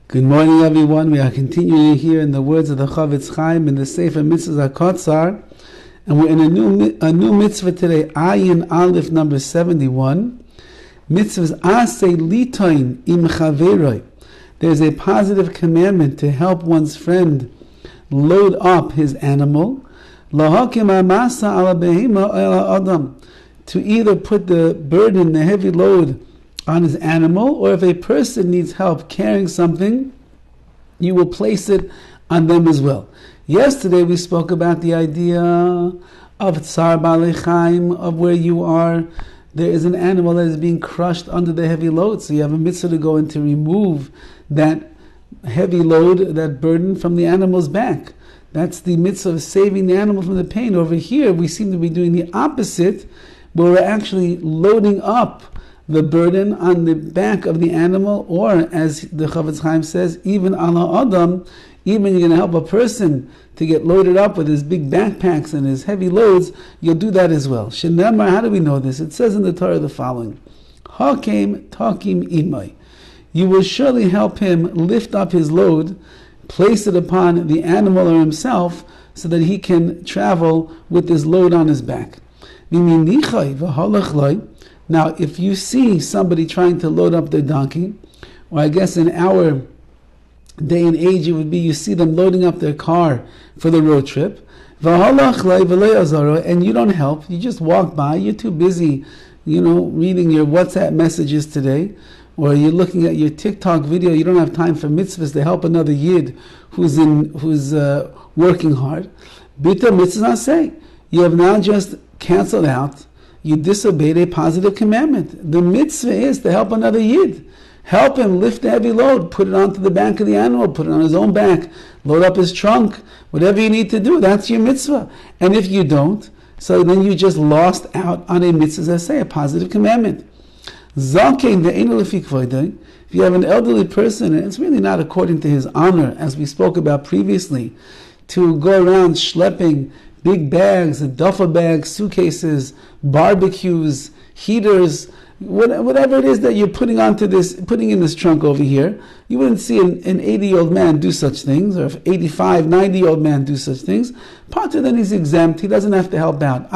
Good morning, everyone. We are continuing here in the words of the Horowitz in the Sefer HaMitzvos, and we're in a new mitzvah today, Ayin Aleph number 71. Mitzvahs Aseh Litoin Im Chaveroi. There's a positive commandment to help one's friend load up his animal. Lahakim Amasa Ala Behema Ela Adam. To either put the burden, the heavy load, on his animal, or if a person needs help carrying something, you will place it on them as well. Yesterday we spoke about the idea of Tsar Balei Chaim, of where you are, there is an animal that is being crushed under the heavy load, so you have a mitzvah to go in to remove that heavy load, that burden from the animal's back. That's the mitzvah of saving the animal from the pain. Over here we seem to be doing the opposite, where we're actually loading up the burden on the back of the animal, or as the Horowitz says, even ala adam, even you're going to help a person to get loaded up with his big backpacks and his heavy loads, you'll do that as well. Shenemar, how do we know this? It says in the Torah the following: Hakim takim imay. You will surely help him lift up his load, place it upon the animal or himself, so that he can travel with this load on his back. Now, if you see somebody trying to load up their donkey, or I guess in our day and age it would be you see them loading up their car for the road trip, and you don't help, you just walk by, you're too busy, reading your WhatsApp messages today, or you're looking at your TikTok video, you don't have time for mitzvahs to help another yid who's working hard. Bita mitzvah say, you have now just canceled out, you disobeyed a positive commandment. The mitzvah is to help another yid. Help him lift the heavy load, put it onto the back of the animal, put it on his own back, load up his trunk, whatever you need to do, that's your mitzvah. And if you don't, so then you just lost out on a mitzvah, as I say, a positive commandment. If you have an elderly person, and it's really not according to his honor, as we spoke about previously, to go around schlepping big bags, duffel bags, suitcases, barbecues, heaters, whatever it is that you're putting in this trunk over here. You wouldn't see an 80-year-old man do such things, or if 85, 90-year-old man do such things. Partly then he's exempt, he doesn't have to help out.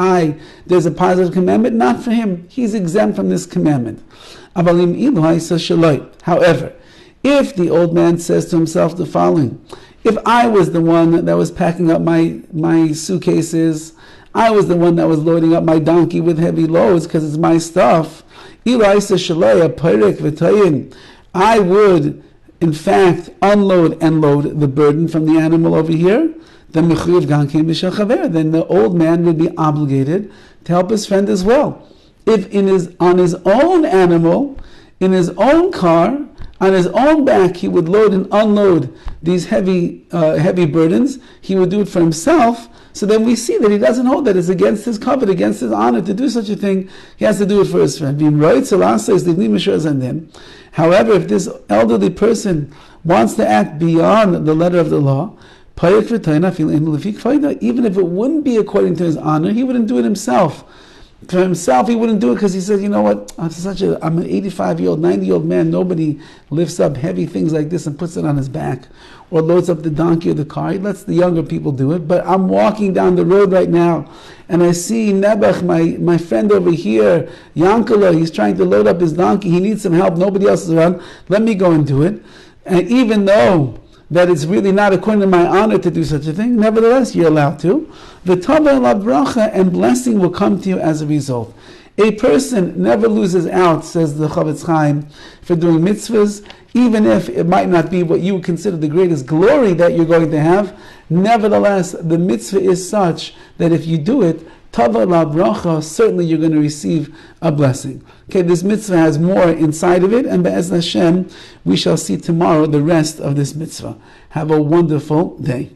There's a positive commandment, not for him. He's exempt from this commandment. However, if the old man says to himself the following: if I was the one that was packing up my suitcases, I was the one that was loading up my donkey with heavy loads because it's my stuff, I would, in fact, unload and load the burden from the animal over here, then the old man would be obligated to help his friend as well. If on his own animal, in his own car, on his own back, he would load and unload these heavy burdens, he would do it for himself. So then we see that he doesn't hold that it's against his covet, against his honor to do such a thing. He has to do it for his friend. However, if this elderly person wants to act beyond the letter of the law, even if it wouldn't be according to his honor, he wouldn't do it himself. For himself, he wouldn't do it because he says, you know what, I'm an 85-year-old, 90-year-old man. Nobody lifts up heavy things like this and puts it on his back, or loads up the donkey or the car. He lets the younger people do it. But I'm walking down the road right now, and I see Nebuch, my friend over here, Yankala, he's trying to load up his donkey. He needs some help. Nobody else is around. Let me go and do it. And even though that it's really not according to my honor to do such a thing, nevertheless, you're allowed to. The Tava la bracha, and blessing will come to you as a result. A person never loses out, says the Horowitz, for doing mitzvahs, even if it might not be what you would consider the greatest glory that you're going to have. Nevertheless, the mitzvah is such that if you do it, Tava la bracha, certainly you're going to receive a blessing. Okay, this mitzvah has more inside of it, and Be'ez Hashem, we shall see tomorrow the rest of this mitzvah. Have a wonderful day.